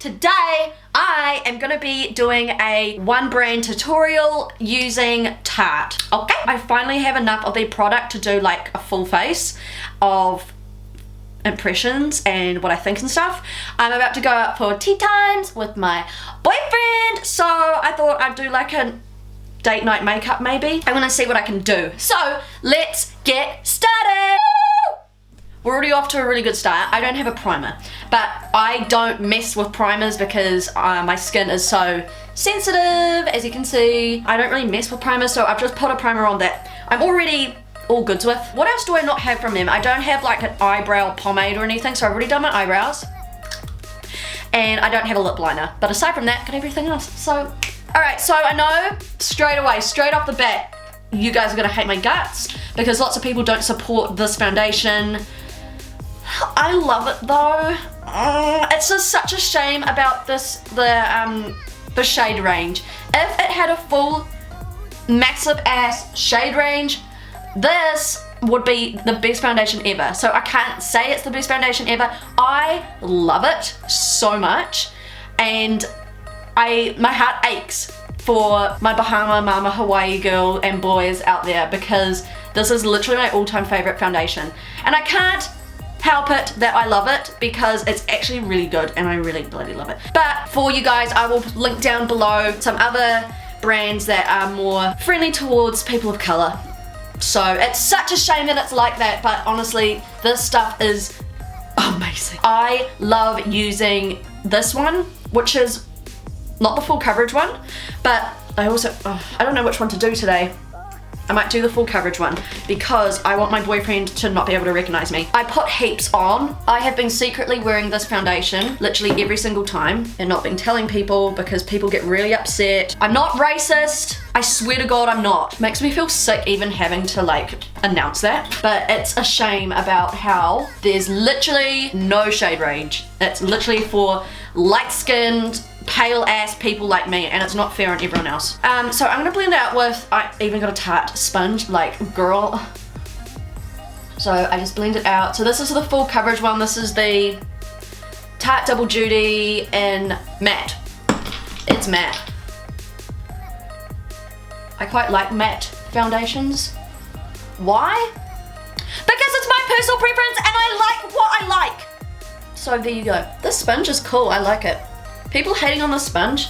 today I am gonna be doing a one brand tutorial using Tarte. Okay, I finally have enough of the product to do like a full face of impressions and what I think and stuff. I'm about to go out for tea times with my boyfriend, so I thought I'd do like a date night makeup maybe. I want to see what I can do. So let's get started. We're already off to a really good start. I don't have a primer, but I don't mess with primers because my skin is so sensitive, as you can see. I don't really mess with primers, so I've just put a primer on that I'm already all good with. What else do I not have from them? I don't have like an eyebrow pomade or anything, so I've already done my eyebrows. And I don't have a lip liner, but aside from that, got everything else. So, alright, so I know straight away, straight off the bat, you guys are gonna hate my guts because lots of people don't support this foundation. I love it though. It's just such a shame about this, the shade range. If it had a full massive ass shade range, this would be the best foundation ever. So I can't say it's the best foundation ever. I love it so much, and my heart aches for my Bahama Mama Hawaii girl and boys out there because this is literally my all-time favorite foundation, and I can't help it that I love it because it's actually really good and I really bloody love it. But for you guys, I will link down below some other brands that are more friendly towards people of color. So it's such a shame that it's like that, but honestly, this stuff is amazing. I love using this one, which is not the full coverage one, but I also, I don't know which one to do today. I might do the full coverage one because I want my boyfriend to not be able to recognize me. I put heaps on. I have been secretly wearing this foundation literally every single time and not been telling people because people get really upset. I'm not racist. I swear to God I'm not. Makes me feel sick even having to like announce that. But it's a shame about how there's literally no shade range. It's literally for light-skinned, pale ass people like me, and it's not fair on everyone else. So I'm gonna blend it out with, I even got a Tarte sponge, like girl. So I just blend it out. So this is the full coverage one. This is the Tarte Double Duty in matte. It's matte. I quite like matte foundations. Why? Because it's my personal preference and I like what I like. So there you go. This sponge is cool, I like it. People hating on the sponge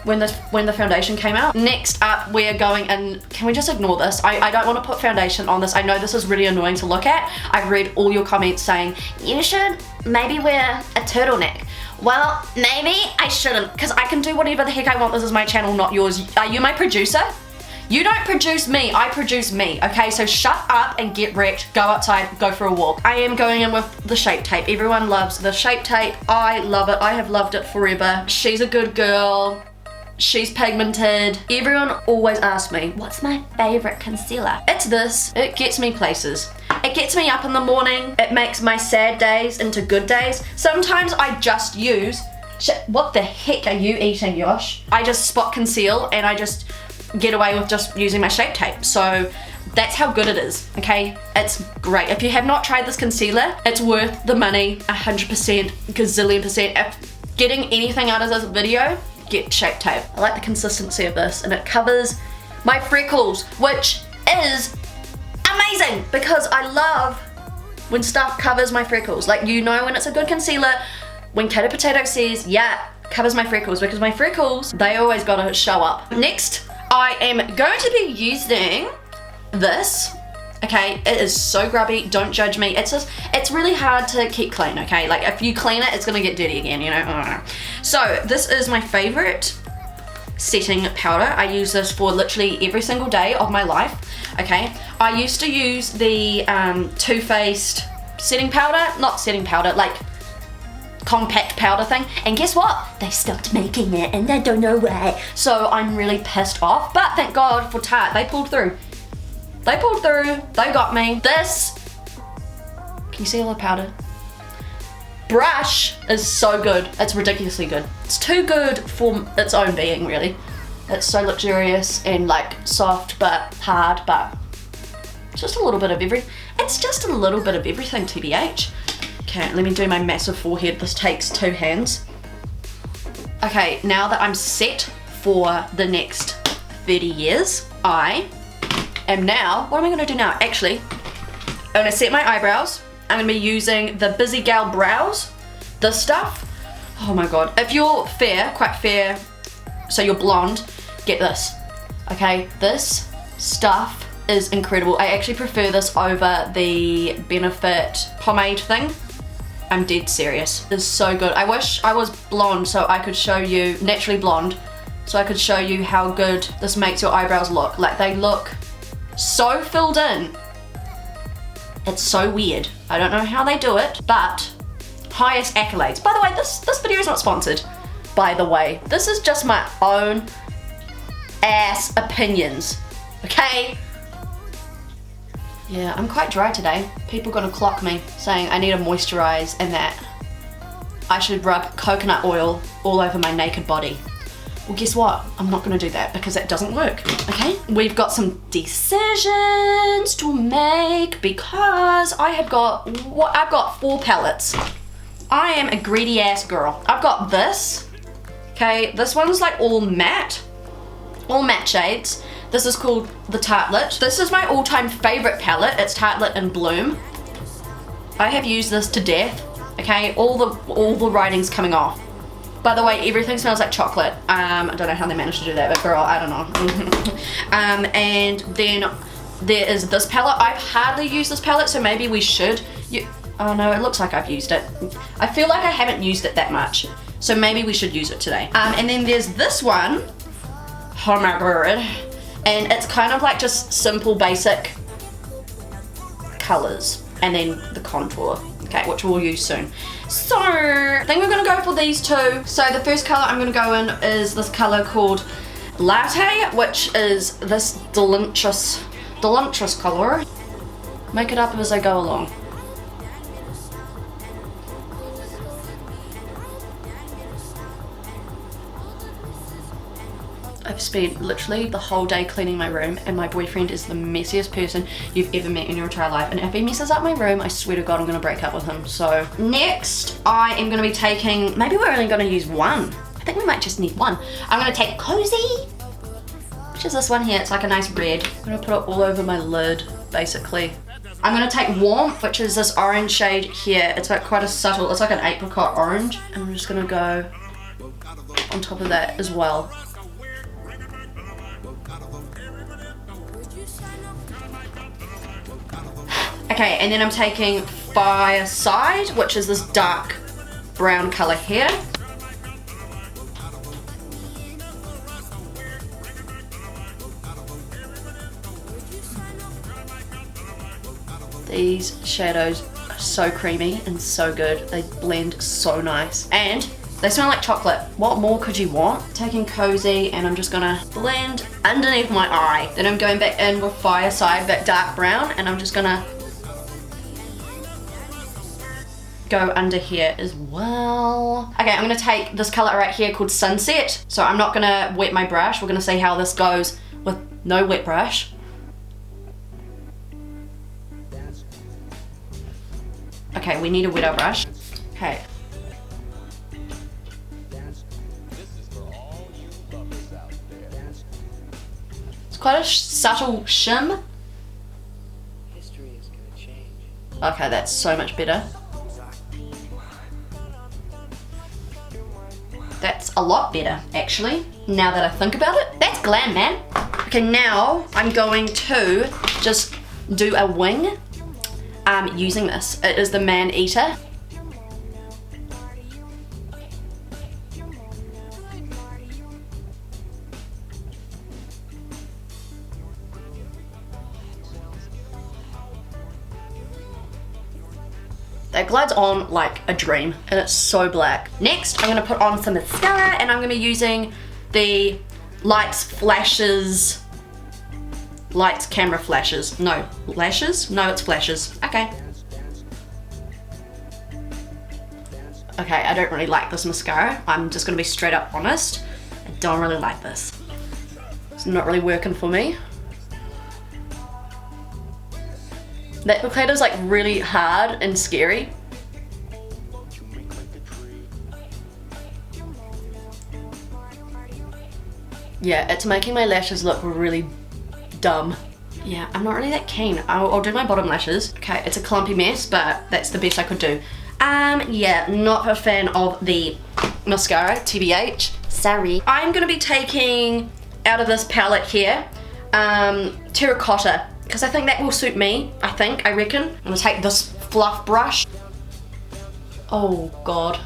when the foundation came out. Next up, we're going in, can we just ignore this? I don't want to put foundation on this. I know this is really annoying to look at. I've read all your comments saying, you should maybe wear a turtleneck. Well, maybe I shouldn't, because I can do whatever the heck I want. This is my channel, not yours. Are you my producer? You don't produce me, I produce me, okay? So shut up and get wrecked, go outside, go for a walk. I am going in with the Shape Tape. Everyone loves the Shape Tape. I love it, I have loved it forever. She's a good girl, she's pigmented. Everyone always asks me, what's my favorite concealer? It's this, it gets me places. It gets me up in the morning, it makes my sad days into good days. Sometimes I just use, what the heck are you eating, Yosh? I just spot conceal and I just get away with just using my Shape Tape. So that's how good it is, okay? It's great. If you have not tried this concealer, it's worth the money, 100%, gazillion percent. If getting anything out of this video, get Shape Tape. I like the consistency of this, and it covers my freckles, which is amazing because I love when stuff covers my freckles. Like, you know when it's a good concealer, when Caito Potato says, yeah, covers my freckles, because my freckles, they always gotta show up. Next, I am going to be using this, okay? It is so grubby, don't judge me. It's really hard to keep clean, okay? Like if you clean it, it's gonna get dirty again, you know? So this is my favorite setting powder. I use this for literally every single day of my life, okay? I used to use the Too Faced setting powder, not setting powder, like compact powder thing, and guess what? They stopped making it and I don't know why. So I'm really pissed off, but thank God for Tarte, they pulled through. They pulled through, they got me. This, can you see all the powder? Brush is so good, it's ridiculously good. It's too good for its own being, really. It's so luxurious and like soft but hard, but just a little bit of it's just a little bit of everything, TBH. Okay, let me do my massive forehead. This takes 2 hands. Okay, now that I'm set for the next 30 years, I am now, what am I gonna do now? Actually, I'm gonna set my eyebrows. I'm gonna be using the Busy Gal Brows, this stuff. Oh my God, if you're fair, quite fair, so you're blonde, get this, okay? This stuff is incredible. I actually prefer this over the Benefit pomade thing. I'm dead serious. It's so good. I wish I was blonde so I could show you, naturally blonde, so I could show you how good this makes your eyebrows look. Like, they look so filled in. It's so weird. I don't know how they do it, but highest accolades. By the way, this video is not sponsored, by the way. This is just my own ass opinions, okay? Yeah, I'm quite dry today. People are gonna clock me saying I need to moisturize and that I should rub coconut oil all over my naked body. Well, guess what? I'm not gonna do that because that doesn't work, okay? We've got some decisions to make because I've got 4 palettes. I am a greedy ass girl. I've got this, okay? This one's like all matte shades. This is called the Tartelette. This is my all-time favorite palette. It's Tartelette in Bloom. I have used this to death, okay? All the writing's coming off. By the way, everything smells like chocolate. I don't know how they managed to do that, but girl, I don't know. And then there is this palette. I've hardly used this palette, so maybe we should. Oh no, it looks like I've used it. I feel like I haven't used it that much, so maybe we should use it today. And then there's this one. Oh my God. And it's kind of like just simple, basic colors. And then the contour, okay, which we'll use soon. So, I think we're gonna go for these two. So the first color I'm gonna go in is this color called Latte, which is this delicious color. Make it up as I go along. I've spent literally the whole day cleaning my room, and my boyfriend is the messiest person you've ever met in your entire life, and if he messes up my room, I swear to God I'm gonna break up with him. So next I am gonna be taking, maybe we're only gonna use one. I think we might just need one. I'm gonna take Cozy, which is this one here. It's like a nice red. I'm gonna put it all over my lid, basically. I'm gonna take Warmth, which is this orange shade here. It's like quite a subtle, it's like an apricot orange. And I'm just gonna go on top of that as well. Okay, and then I'm taking Fireside, which is this dark brown color here. These shadows are so creamy and so good. They blend so nice. And they smell like chocolate. What more could you want? Taking Cozy, and I'm just gonna blend underneath my eye. Then I'm going back in with Fireside, that dark brown, and I'm just gonna go under here as well. Okay, I'm gonna take this color right here called Sunset. So I'm not gonna wet my brush. We're gonna see how this goes with no wet brush. Okay, we need a wetter brush. Okay. It's quite a subtle shim. Okay, that's so much better. That's a lot better, actually, now that I think about it. That's glam, man. Okay, now I'm going to just do a wing using this. It is the Man Eater. That glides on like a dream, and it's so black. Next, I'm gonna put on some mascara, and I'm gonna be using the Lights Camera Flashes. No, lashes? No, it's flashes. Okay. Okay, I don't really like this mascara. I'm just gonna be straight up honest. I don't really like this. It's not really working for me. That applicator is like really hard and scary. Yeah, it's making my lashes look really dumb. Yeah, I'm not really that keen. I'll do my bottom lashes. Okay, it's a clumpy mess, but that's the best I could do. Yeah, not a fan of the mascara, TBH. Sorry. I'm gonna be taking out of this palette here, terracotta, because I think that will suit me, I reckon. I'm gonna take this fluff brush. Oh God.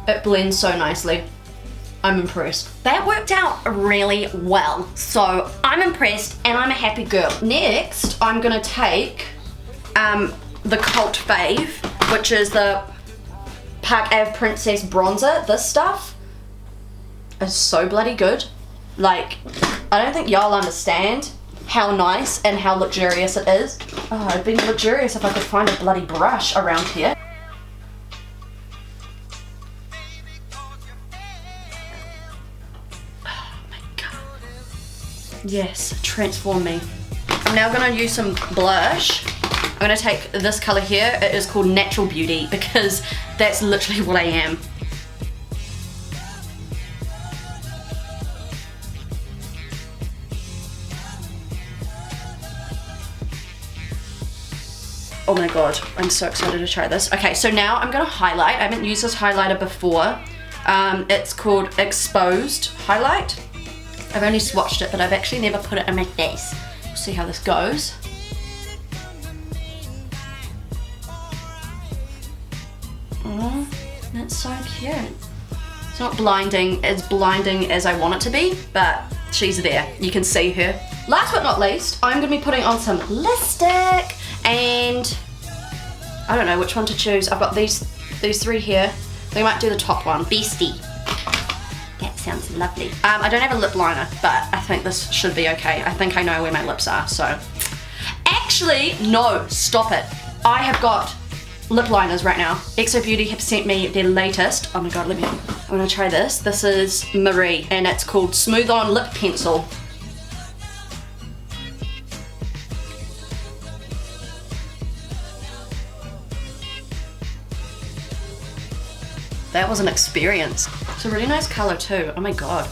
It blends so nicely. I'm impressed. That worked out really well. So I'm impressed and I'm a happy girl. Next, I'm gonna take the cult fave, which is the Park Ave Princess bronzer. This stuff is so bloody good. Like, I don't think y'all understand how nice and how luxurious it is. Oh, it'd be luxurious if I could find a bloody brush around here. Yes, transform me. I'm now gonna use some blush. I'm gonna take this color here. It is called Natural Beauty because that's literally what I am. Oh my God, I'm so excited to try this. Okay, so now I'm gonna highlight. I haven't used this highlighter before. It's called Exposed Highlight. I've only swatched it, but I've actually never put it in my face. We'll see how this goes. Oh, that's so cute. It's not blinding as I want it to be, but she's there. You can see her. Last but not least, I'm gonna be putting on some lipstick, and I don't know which one to choose. I've got these three here. We might do the top one, Beastie. That sounds lovely. I don't have a lip liner, but I think this should be okay. I think I know where my lips are, so. Actually, no, stop it. I have got lip liners right now. XO Beauty have sent me their latest. Oh my God, I'm gonna try this. This is Marie, and it's called Smooth On Lip Pencil. That was an experience. It's a really nice color too. Oh my God.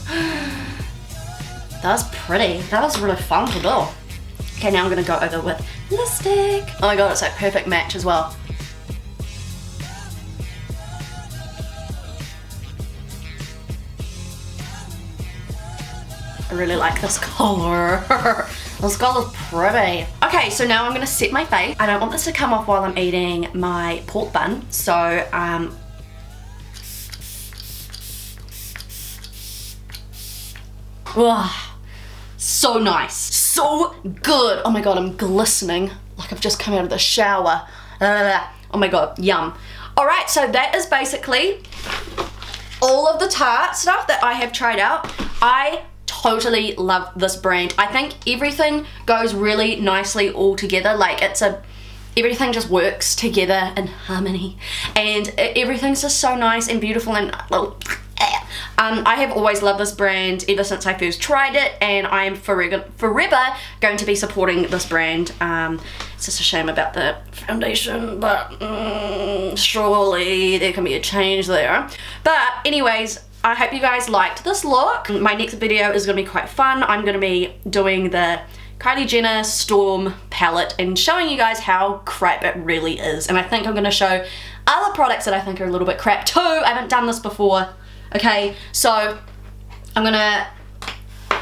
That was pretty. That was really fun to do. Okay, now I'm gonna go over with lipstick. Oh my God, it's like perfect match as well. I really like this color. This color's pretty. Okay, so now I'm gonna set my face. I don't want this to come off while I'm eating my pork bun, so wow, so nice, so good. Oh my God, I'm glistening like I've just come out of the shower. Oh my God, yum. All right, so that is basically all of the Tarte stuff that I have tried out. I totally love this brand. I think everything goes really nicely all together. Like everything just works together in harmony, and everything's just so nice and beautiful and I have always loved this brand ever since I first tried it, and I am forever going to be supporting this brand. It's just a shame about the foundation, but surely there can be a change there. But anyways, I hope you guys liked this look. My next video is going to be quite fun. I'm going to be doing the Kylie Jenner Storm palette and showing you guys how crap it really is. And I think I'm going to show other products that I think are a little bit crap too. I haven't done this before. Okay, so I'm gonna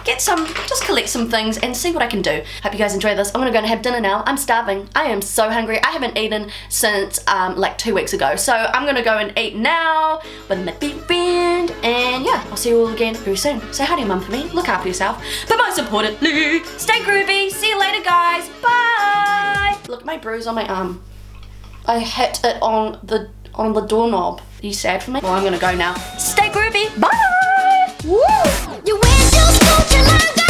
just collect some things and see what I can do. Hope you guys enjoy this. I'm gonna go and have dinner now. I'm starving. I am so hungry. I haven't eaten since like 2 weeks ago. So I'm gonna go and eat now with my big friend. And yeah, I'll see you all again very soon. Say hi to your mum for me. Look after yourself. But most importantly, stay groovy. See you later, guys. Bye. Look at my bruise on my arm. I hit it on the doorknob. Are you sad for me? Well, I'm gonna go now. Stay groovy. Bye. Woo! You went to school till I'm